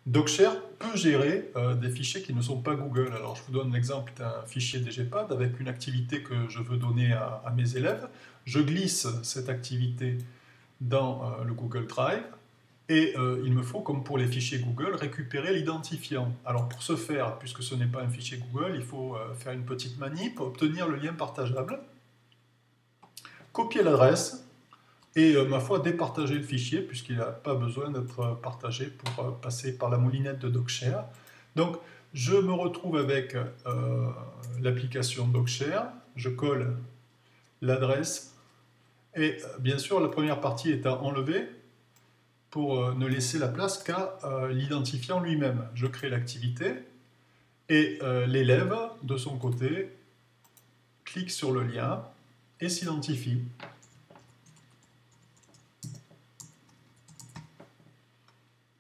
Docshare peut gérer des fichiers qui ne sont pas Google. Alors je vous donne l'exemple d'un fichier DGPad avec une activité que je veux donner à mes élèves. Je glisse cette activité dans le Google Drive et il me faut, comme pour les fichiers Google, récupérer l'identifiant. Alors pour ce faire, puisque ce n'est pas un fichier Google, il faut faire une petite manip, obtenir le lien partageable, copier l'adresse, et ma foi départager le fichier puisqu'il n'a pas besoin d'être partagé pour passer par la moulinette de Docshare. Donc je me retrouve avec l'application Docshare, je colle l'adresse et bien sûr la première partie est à enlever pour ne laisser la place qu'à l'identifiant lui-même. Je crée l'activité et l'élève de son côté clique sur le lien et s'identifie.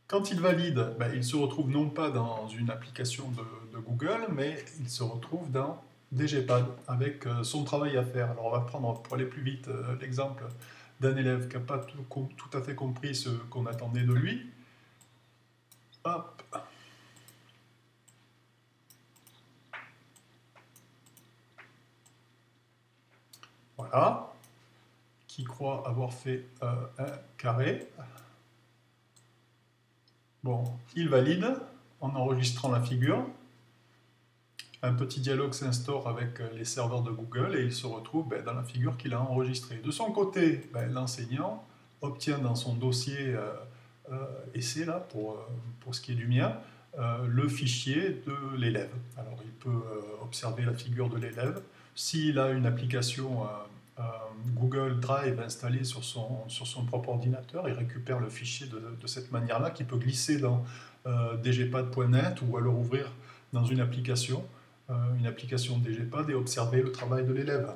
Quand il valide, il se retrouve non pas dans une application de Google, mais il se retrouve dans DGPad avec son travail à faire. Alors on va prendre, pour aller plus vite, l'exemple d'un élève qui n'a pas tout à fait compris ce qu'on attendait de lui. Hop. Voilà. Qui croit avoir fait un carré. Bon, il valide en enregistrant la figure. Un petit dialogue s'instaure avec les serveurs de Google et il se retrouve dans la figure qu'il a enregistrée. De son côté, l'enseignant obtient dans son dossier essai, là, pour ce qui est du mien, le fichier de l'élève. Alors il peut observer la figure de l'élève. S'il a une application Google Drive installée sur son propre ordinateur, il récupère le fichier de cette manière-là, qui peut glisser dans dgpad.net ou alors ouvrir dans une application DGPad et observer le travail de l'élève.